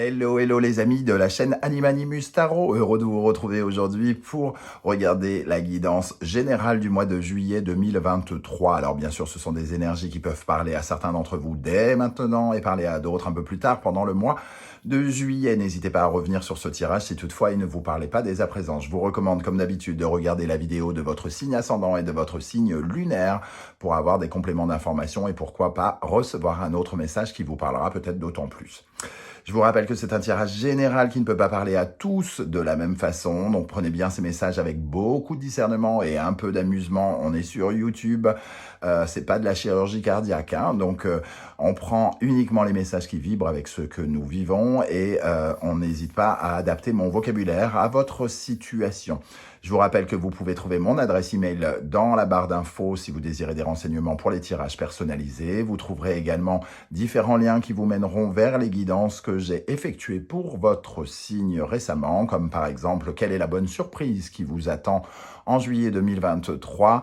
Hello, hello les amis de la chaîne Animanimus Tarot, heureux de vous retrouver aujourd'hui pour regarder la guidance générale du mois de juillet 2023. Alors bien sûr, ce sont des énergies qui peuvent parler à certains d'entre vous dès maintenant et parler à d'autres un peu plus tard pendant le mois de juillet. N'hésitez pas à revenir sur ce tirage si toutefois il ne vous parlait pas dès à présent. Je vous recommande comme d'habitude de regarder la vidéo de votre signe ascendant et de votre signe lunaire pour avoir des compléments d'information et pourquoi pas recevoir un autre message qui vous parlera peut-être d'autant plus. Je vous rappelle que c'est un tirage général qui ne peut pas parler à tous de la même façon, donc prenez bien ces messages avec beaucoup de discernement et un peu d'amusement. On est sur YouTube, c'est pas de la chirurgie cardiaque, hein, donc on prend uniquement les messages qui vibrent avec ce que nous vivons et on n'hésite pas à adapter mon vocabulaire à votre situation. Je vous rappelle que vous pouvez trouver mon adresse email dans la barre d'infos si vous désirez des renseignements pour les tirages personnalisés. Vous trouverez également différents liens qui vous mèneront vers les guidances que j'ai effectuées pour votre signe récemment, comme par exemple quelle est la bonne surprise qui vous attend en juillet 2023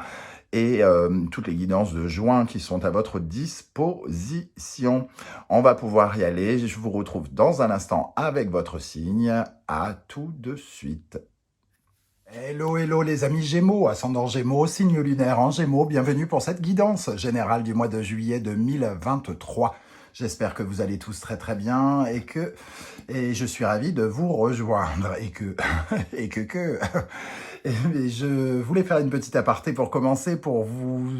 et toutes les guidances de juin qui sont à votre disposition. On va pouvoir y aller. Je vous retrouve dans un instant avec votre signe. À tout de suite. Hello, hello les amis Gémeaux, ascendant Gémeaux, signe lunaire en Gémeaux, bienvenue pour cette guidance générale du mois de juillet 2023. J'espère que vous allez tous très très bien et je suis ravi de vous rejoindre et je voulais faire une petite aparté pour commencer pour vous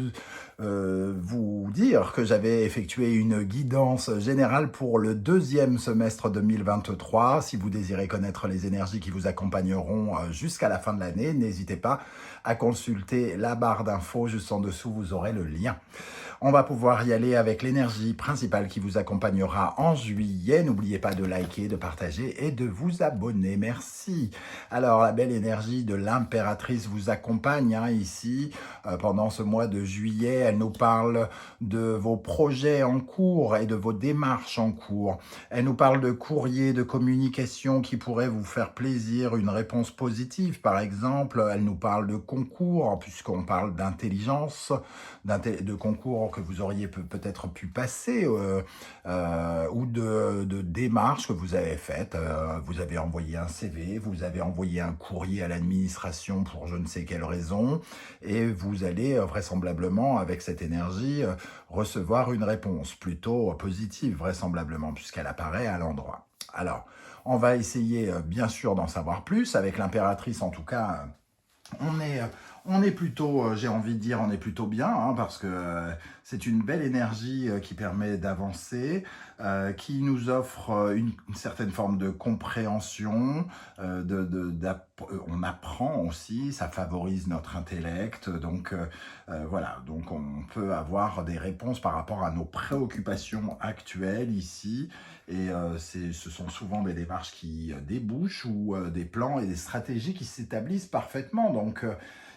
dire que j'avais effectué une guidance générale pour le deuxième semestre 2023. Si vous désirez connaître les énergies qui vous accompagneront jusqu'à la fin de l'année, n'hésitez pas à consulter la barre d'infos juste en dessous, vous aurez le lien. On va pouvoir y aller avec l'énergie principale qui vous accompagnera en juillet. N'oubliez pas de liker, de partager et de vous abonner. Merci. Alors, la belle énergie de l'impératrice vous accompagne ici pendant ce mois de juillet. Elle nous parle de vos projets en cours et de vos démarches en cours. Elle nous parle de courrier, de communication qui pourrait vous faire plaisir, une réponse positive par exemple. Elle nous parle de concours, puisqu'on parle d'intelligence, de concours que vous auriez peut-être pu passer ou de démarches que vous avez faites. Vous avez envoyé un CV, vous avez envoyé un courrier à l'administration pour je ne sais quelle raison et vous allez vraisemblablement avec cette énergie recevoir une réponse plutôt positive vraisemblablement puisqu'elle apparaît à l'endroit. Alors, on va essayer bien sûr d'en savoir plus avec l'impératrice en tout cas. On est plutôt, j'ai envie de dire, on est plutôt bien, hein, parce que c'est une belle énergie qui permet d'avancer, qui nous offre une certaine forme de compréhension, on apprend aussi, ça favorise notre intellect, donc voilà, donc on peut avoir des réponses par rapport à nos préoccupations actuelles ici, et ce sont souvent des démarches qui débouchent ou des plans et des stratégies qui s'établissent parfaitement, donc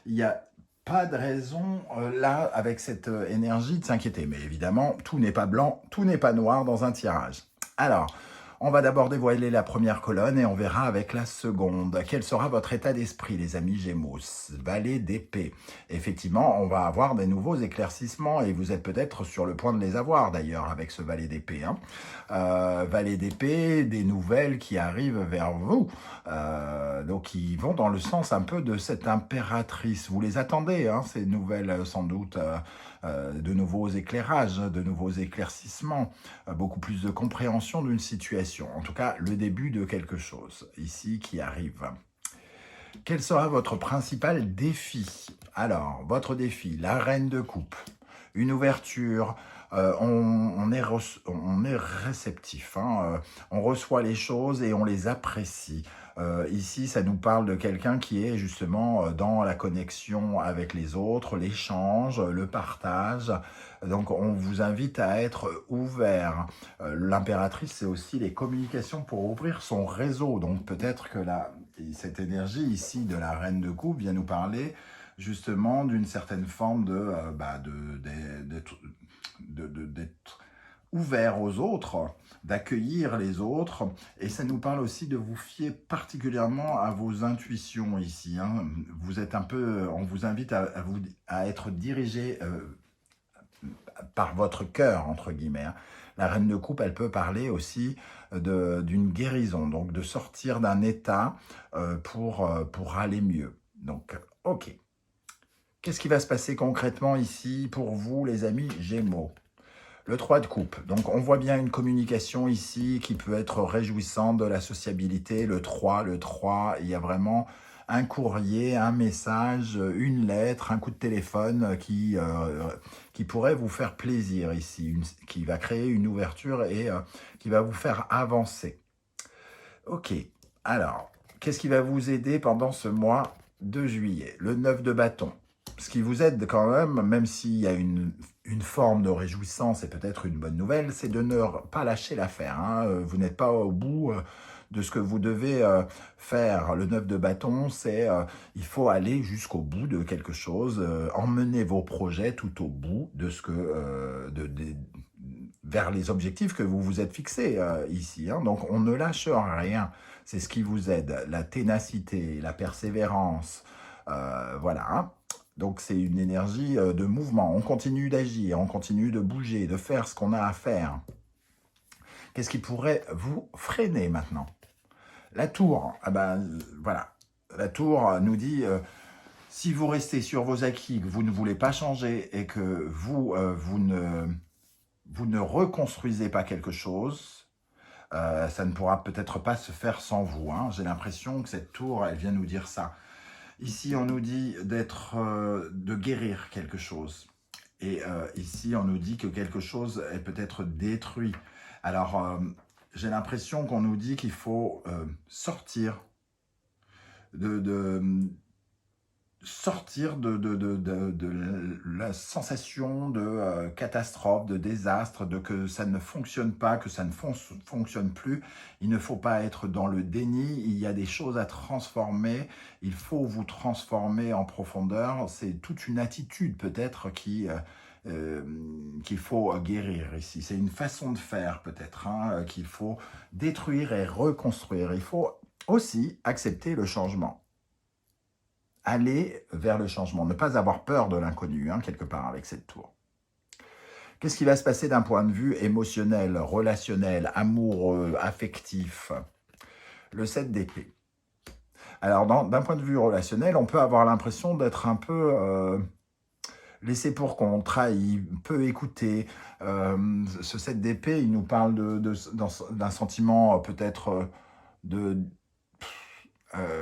il n'y a pas de raison là, avec cette énergie, de s'inquiéter. Mais évidemment, tout n'est pas blanc, tout n'est pas noir dans un tirage. Alors, on va d'abord dévoiler la première colonne et on verra avec la seconde. Quel sera votre état d'esprit, les amis Gémeaux? Valet d'épée. Effectivement, on va avoir des nouveaux éclaircissements et vous êtes peut-être sur le point de les avoir d'ailleurs avec ce valet d'épée. Hein. Valet d'épée, des nouvelles qui arrivent vers vous. Donc, qui vont dans le sens un peu de cette impératrice. Vous les attendez, hein, ces nouvelles sans doute, de nouveaux éclairages, de nouveaux éclaircissements, beaucoup plus de compréhension d'une situation. En tout cas, le début de quelque chose ici qui arrive. Quel sera votre principal défi? Alors, votre défi, la reine de coupe, une ouverture, on est réceptif, hein, on reçoit les choses et on les apprécie. Ici, ça nous parle de quelqu'un qui est justement dans la connexion avec les autres, l'échange, le partage. Donc, on vous invite à être ouvert. L'impératrice, c'est aussi les communications pour ouvrir son réseau. Donc, peut-être que cette énergie ici de la reine de coupe vient nous parler justement d'une certaine forme d'être ouvert aux autres, d'accueillir les autres, et ça nous parle aussi de vous fier particulièrement à vos intuitions ici. Hein. Vous êtes un peu, on vous invite à être dirigé par votre cœur, entre guillemets, hein. La reine de coupe, elle peut parler aussi d'une guérison, donc de sortir d'un état pour aller mieux. Donc, ok. Qu'est-ce qui va se passer concrètement ici pour vous, les amis Gémeaux? Le 3 de coupe. Donc, on voit bien une communication ici qui peut être réjouissante, de la sociabilité. Le 3, il y a vraiment un courrier, un message, une lettre, un coup de téléphone qui pourrait vous faire plaisir ici, qui va créer une ouverture et qui va vous faire avancer. Ok, alors, qu'est-ce qui va vous aider pendant ce mois de juillet? Le 9 de bâton. Ce qui vous aide quand même s'il y a une forme de réjouissance et peut-être une bonne nouvelle, c'est de ne pas lâcher l'affaire, hein. Vous n'êtes pas au bout de ce que vous devez faire. Le 9 de bâton, c'est il faut aller jusqu'au bout de quelque chose, emmener vos projets tout au bout de ce que vers les objectifs que vous vous êtes fixés ici, hein. Donc, on ne lâche rien. C'est ce qui vous aide. La ténacité, la persévérance, voilà, hein. Donc, c'est une énergie de mouvement. On continue d'agir, on continue de bouger, de faire ce qu'on a à faire. Qu'est-ce qui pourrait vous freiner maintenant? La tour, ah ben, voilà. La tour nous dit, si vous restez sur vos acquis, que vous ne voulez pas changer et que vous ne reconstruisez pas quelque chose, ça ne pourra peut-être pas se faire sans vous, hein. J'ai l'impression que cette tour, elle vient nous dire ça. Ici, on nous dit de guérir quelque chose. Et ici, on nous dit que quelque chose est peut-être détruit. Alors, j'ai l'impression qu'on nous dit qu'il faut sortir de la sensation de catastrophe, de désastre, de que ça ne fonctionne pas, que ça ne fonctionne plus. Il ne faut pas être dans le déni, il y a des choses à transformer, il faut vous transformer en profondeur. C'est toute une attitude peut-être qu'il faut guérir ici. C'est une façon de faire peut-être, hein, qu'il faut détruire et reconstruire. Il faut aussi accepter le changement. Aller vers le changement, ne pas avoir peur de l'inconnu, hein, quelque part, avec cette tour. Qu'est-ce qui va se passer d'un point de vue émotionnel, relationnel, amoureux, affectif? Le 7 d'épée. Alors, d'un point de vue relationnel, on peut avoir l'impression d'être un peu laissé pour compte, trahi, peu écouté. Ce 7 d'épée, il nous parle d'un sentiment peut-être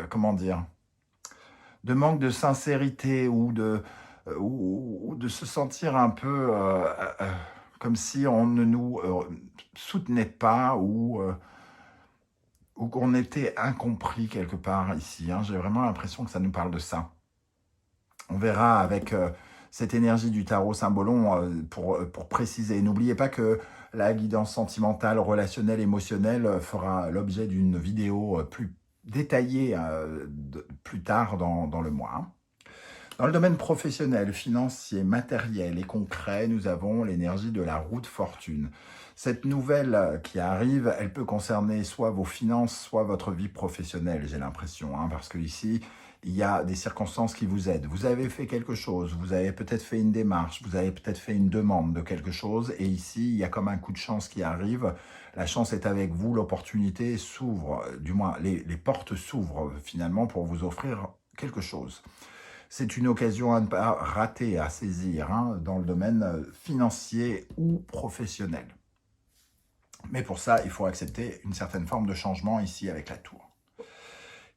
comment dire, de manque de sincérité ou de se sentir un peu comme si on ne nous soutenait pas ou qu'on était incompris quelque part ici, hein. J'ai vraiment l'impression que ça nous parle de ça. On verra avec cette énergie du tarot Symbolon pour préciser. N'oubliez pas que la guidance sentimentale, relationnelle, émotionnelle fera l'objet d'une vidéo plus détaillée plus tard dans le mois, hein. Dans le domaine professionnel, financier, matériel et concret, nous avons l'énergie de la roue de fortune. Cette nouvelle qui arrive, elle peut concerner soit vos finances, soit votre vie professionnelle, j'ai l'impression, hein, parce que ici, il y a des circonstances qui vous aident. Vous avez fait quelque chose, vous avez peut-être fait une démarche, vous avez peut-être fait une demande de quelque chose, et ici, il y a comme un coup de chance qui arrive. La chance est avec vous, l'opportunité s'ouvre, du moins les portes s'ouvrent finalement pour vous offrir quelque chose. C'est une occasion à ne pas rater, à saisir, hein, dans le domaine financier ou professionnel. Mais pour ça, il faut accepter une certaine forme de changement ici avec la tour.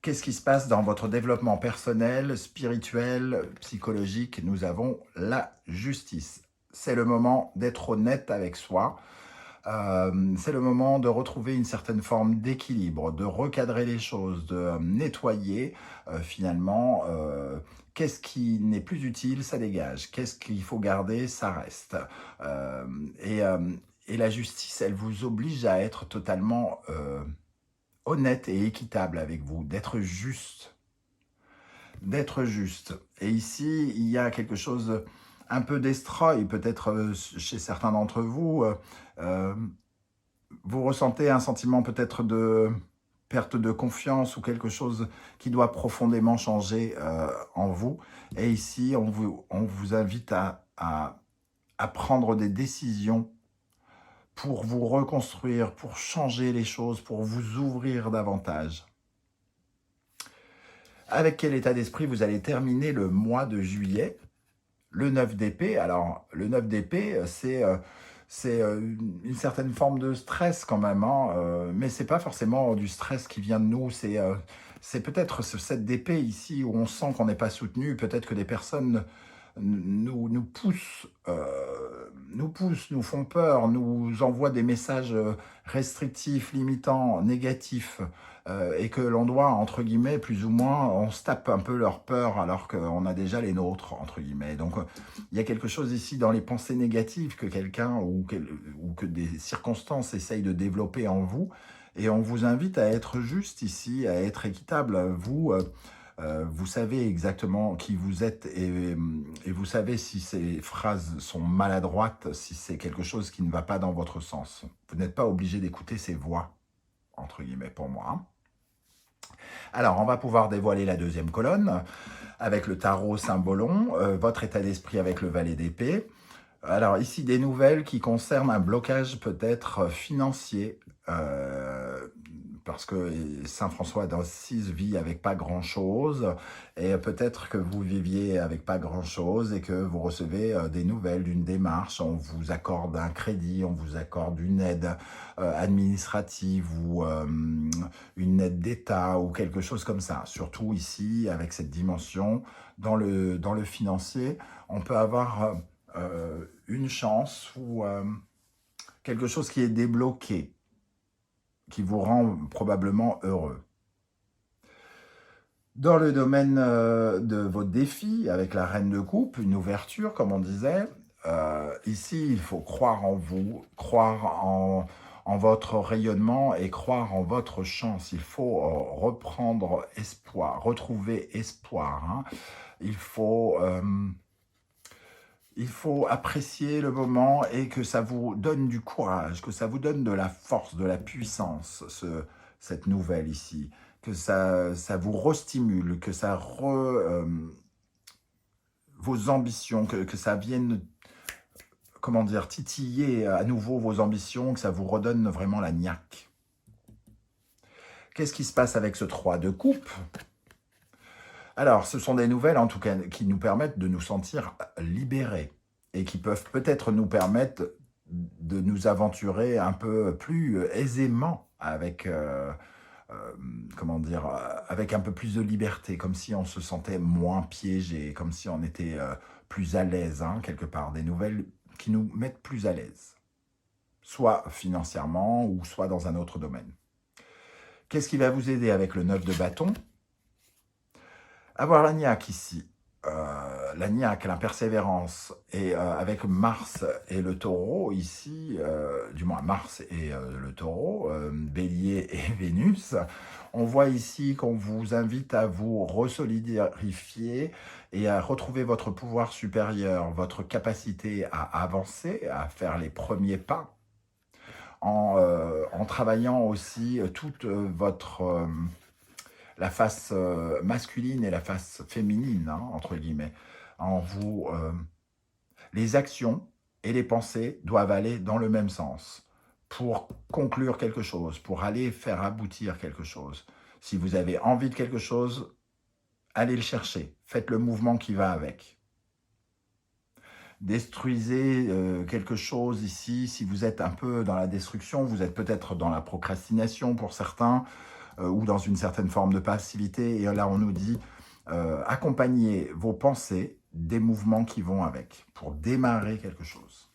Qu'est-ce qui se passe dans votre développement personnel, spirituel, psychologique? Nous avons la justice. C'est le moment d'être honnête avec soi. C'est le moment de retrouver une certaine forme d'équilibre, de recadrer les choses, de nettoyer finalement. Qu'est-ce qui n'est plus utile, ça dégage. Qu'est-ce qu'il faut garder, ça reste. Et la justice, elle vous oblige à être totalement honnête et équitable avec vous, d'être juste. D'être juste. Et ici, il y a quelque chose un peu destroy, peut-être chez certains d'entre vous. Vous ressentez un sentiment peut-être de perte de confiance ou quelque chose qui doit profondément changer en vous. Et ici, on vous invite à à prendre des décisions pour vous reconstruire, pour changer les choses, pour vous ouvrir davantage. Avec quel état d'esprit vous allez terminer le mois de juillet? Le 9 d'épée, alors le 9 d'épée, c'est une certaine forme de stress quand même, hein, mais c'est pas forcément du stress qui vient de nous, c'est peut-être ce 7 d'épée ici où on sent qu'on n'est pas soutenu, peut-être que des personnes nous poussent, nous font peur, nous envoient des messages restrictifs, limitants, négatifs, et que l'on doit, entre guillemets, plus ou moins, on se tape un peu leur peur alors qu'on a déjà les nôtres, entre guillemets. Donc, il y a quelque chose ici dans les pensées négatives que quelqu'un ou que des circonstances essayent de développer en vous, et on vous invite à être juste ici, à être équitable. Vous savez exactement qui vous êtes et vous savez si ces phrases sont maladroites, si c'est quelque chose qui ne va pas dans votre sens. Vous n'êtes pas obligé d'écouter ces voix, entre guillemets, pour moi, hein. Alors, on va pouvoir dévoiler la deuxième colonne avec le tarot Symbolon, votre état d'esprit avec le valet d'épée. Alors, ici, des nouvelles qui concernent un blocage peut-être financier, parce que Saint François d'Assise vit avec pas grand-chose, et peut-être que vous viviez avec pas grand-chose et que vous recevez des nouvelles d'une démarche, on vous accorde un crédit, on vous accorde une aide administrative ou une aide d'État ou quelque chose comme ça. Surtout ici, avec cette dimension, dans le financier, on peut avoir une chance ou quelque chose qui est débloqué, qui vous rend probablement heureux. Dans le domaine de vos défis, avec la reine de coupe, une ouverture, comme on disait, ici, il faut croire en vous, croire en votre rayonnement et croire en votre chance. Il faut reprendre espoir, retrouver espoir, hein. Il faut apprécier le moment et que ça vous donne du courage, que ça vous donne de la force, de la puissance, cette nouvelle ici, que ça vous restimule, que ça vos ambitions, que ça vienne, comment dire, titiller à nouveau vos ambitions, que ça vous redonne vraiment la niaque. Qu'est-ce qui se passe avec ce 3 de coupe? Alors, ce sont des nouvelles, en tout cas, qui nous permettent de nous sentir libérés et qui peuvent peut-être nous permettre de nous aventurer un peu plus aisément avec, comment dire, avec un peu plus de liberté, comme si on se sentait moins piégé, comme si on était plus à l'aise, hein, quelque part. Des nouvelles qui nous mettent plus à l'aise, soit financièrement ou soit dans un autre domaine. Qu'est-ce qui va vous aider avec le 9 de bâton? Avoir la niaque ici, la niaque, la persévérance, et avec Mars et le taureau ici, du moins Mars et le taureau, Bélier et Vénus, on voit ici qu'on vous invite à vous resolidifier et à retrouver votre pouvoir supérieur, votre capacité à avancer, à faire les premiers pas, en travaillant aussi toute votre... la face masculine et la face féminine, hein, entre guillemets. En vous, les actions et les pensées doivent aller dans le même sens pour conclure quelque chose, pour aller faire aboutir quelque chose. Si vous avez envie de quelque chose, allez le chercher. Faites le mouvement qui va avec. Destruisez quelque chose ici. Si vous êtes un peu dans la destruction, vous êtes peut-être dans la procrastination pour certains, ou dans une certaine forme de passivité. Et là, on nous dit, accompagnez vos pensées des mouvements qui vont avec, pour démarrer quelque chose.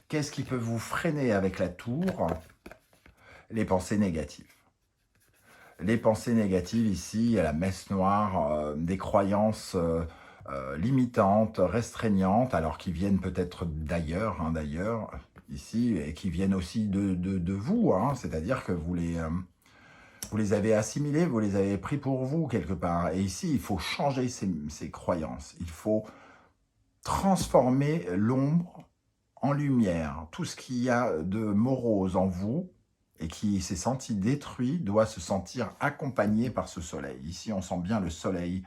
Qu'est-ce qui peut vous freiner avec la tour? Les pensées négatives. Les pensées négatives, ici, il y a la messe noire, des croyances limitantes, restreignantes, alors qui viennent peut-être d'ailleurs, hein, ici, et qui viennent aussi de vous, hein, c'est-à-dire que vous les avez assimilés, vous les avez pris pour vous quelque part. Et ici, il faut changer ces croyances. Il faut transformer l'ombre en lumière. Tout ce qu'il y a de morose en vous et qui s'est senti détruit doit se sentir accompagné par ce soleil. Ici, on sent bien le soleil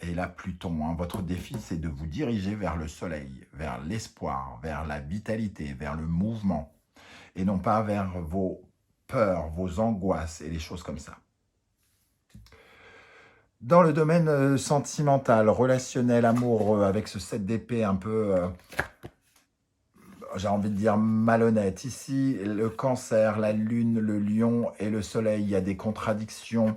Et là, Pluton, hein, votre défi, c'est de vous diriger vers le soleil, vers l'espoir, vers la vitalité, vers le mouvement, et non pas vers vos peurs, vos angoisses et les choses comme ça. Dans le domaine sentimental, relationnel, amoureux, avec ce 7 d'épée un peu, j'ai envie de dire malhonnête. Ici, le cancer, la lune, le lion et le soleil, il y a des contradictions.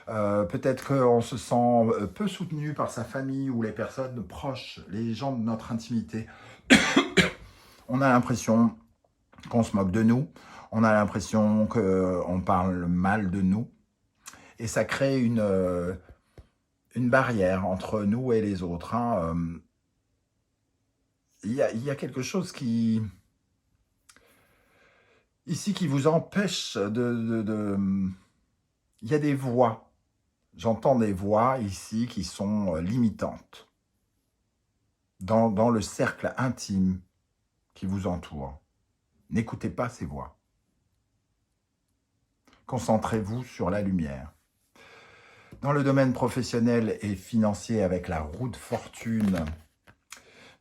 Peut-être qu'on se sent peu soutenu par sa famille ou les personnes proches, les gens de notre intimité. On a l'impression qu'on se moque de nous. On a l'impression qu'on parle mal de nous. Et ça crée une barrière entre nous et les autres. Hein. Il y a quelque chose ici qui vous empêche Il y a des voix. J'entends des voix ici qui sont limitantes dans le cercle intime qui vous entoure. N'écoutez pas ces voix. Concentrez-vous sur la lumière. Dans le domaine professionnel et financier, avec la roue de fortune,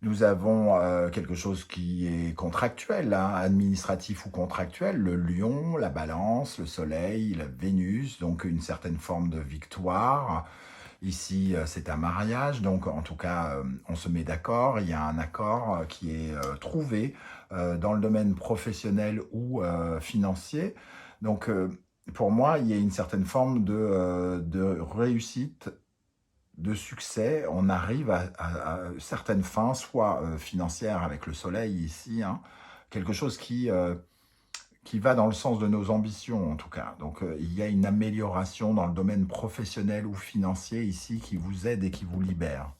nous avons quelque chose qui est contractuel, hein, administratif ou contractuel, le lion, la balance, le soleil, la Vénus, donc une certaine forme de victoire. Ici, c'est un mariage, donc en tout cas, on se met d'accord, il y a un accord qui est trouvé dans le domaine professionnel ou financier. Donc, pour moi, il y a une certaine forme de réussite, de succès. On arrive à certaines fins, soit financières avec le soleil ici, hein, quelque chose qui va dans le sens de nos ambitions en tout cas. Donc il y a une amélioration dans le domaine professionnel ou financier ici qui vous aide et qui vous libère.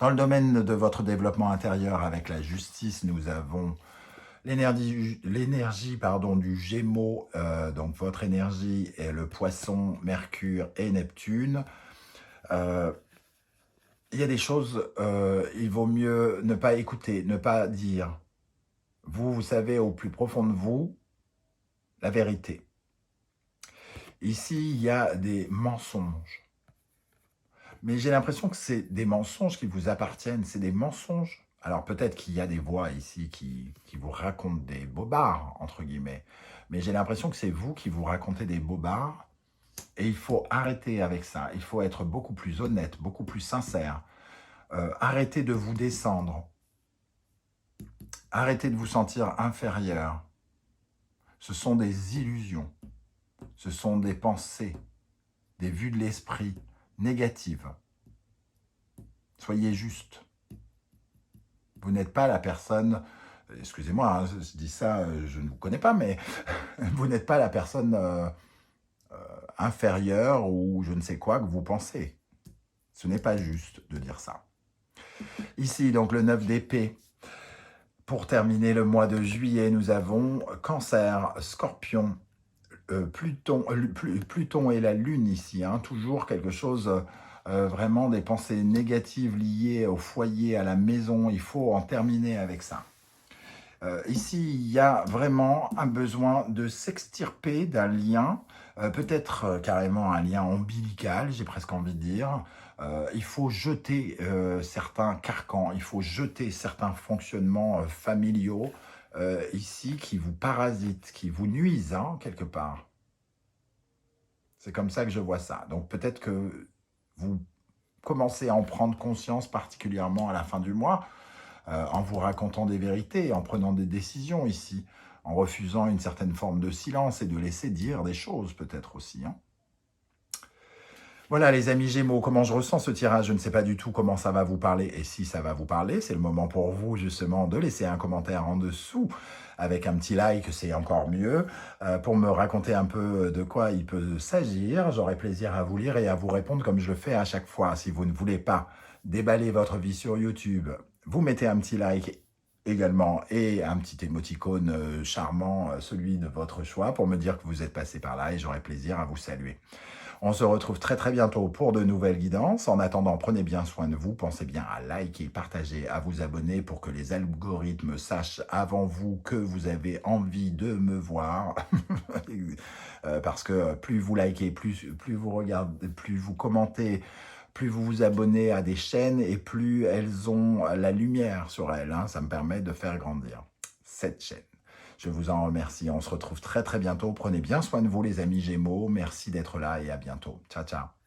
Dans le domaine de votre développement intérieur avec la justice, nous avons l'énergie du Gémeaux, donc votre énergie est le Poisson, Mercure et Neptune. Il y a des choses, il vaut mieux ne pas écouter, ne pas dire. Vous savez au plus profond de vous la vérité. Ici, il y a des mensonges. Mais j'ai l'impression que c'est des mensonges qui vous appartiennent, c'est des mensonges. Alors peut-être qu'il y a des voix ici qui vous racontent des bobards, entre guillemets. Mais j'ai l'impression que c'est vous qui vous racontez des bobards. Et il faut arrêter avec ça. Il faut être beaucoup plus honnête, beaucoup plus sincère. Arrêtez de vous descendre. Arrêtez de vous sentir inférieur. Ce sont des illusions. Ce sont des pensées, des vues de l'esprit négatives. Soyez juste. Vous n'êtes pas la personne, excusez-moi, hein, je dis ça, je ne vous connais pas, mais vous n'êtes pas la personne inférieure ou je ne sais quoi que vous pensez. Ce n'est pas juste de dire ça. Ici, donc le 9 d'épée. Pour terminer le mois de juillet, nous avons Cancer, Scorpion, Pluton et la Lune ici. Hein, toujours quelque chose, vraiment des pensées négatives liées au foyer, à la maison. Il faut en terminer avec ça. Ici, il y a vraiment un besoin de s'extirper d'un lien, peut-être carrément un lien ombilical, j'ai presque envie de dire. Il faut jeter certains carcans, il faut jeter certains fonctionnements familiaux ici qui vous parasitent, qui vous nuisent hein, quelque part. C'est comme ça que je vois ça. Donc peut-être que vous commencez à en prendre conscience particulièrement à la fin du mois, en vous racontant des vérités, en prenant des décisions ici, en refusant une certaine forme de silence et de laisser dire des choses peut-être aussi. Hein. Voilà les amis Gémeaux, comment je ressens ce tirage, je ne sais pas du tout comment ça va vous parler, et si ça va vous parler, c'est le moment pour vous justement de laisser un commentaire en dessous, avec un petit like, c'est encore mieux, pour me raconter un peu de quoi il peut s'agir. J'aurai plaisir à vous lire et à vous répondre comme je le fais à chaque fois. Si vous ne voulez pas déballer votre vie sur YouTube, vous mettez un petit like également et un petit émoticône charmant, celui de votre choix, pour me dire que vous êtes passé par là et j'aurai plaisir à vous saluer. On se retrouve très très bientôt pour de nouvelles guidances. En attendant, prenez bien soin de vous. Pensez bien à liker, partager, à vous abonner pour que les algorithmes sachent avant vous que vous avez envie de me voir. Parce que plus vous likez, plus vous regardez, plus vous commentez, plus vous vous abonnez à des chaînes et plus elles ont la lumière sur elles. Hein. Ça me permet de faire grandir cette chaîne. Je vous en remercie. On se retrouve très très bientôt. Prenez bien soin de vous les amis Gémeaux. Merci d'être là et à bientôt. Ciao, ciao.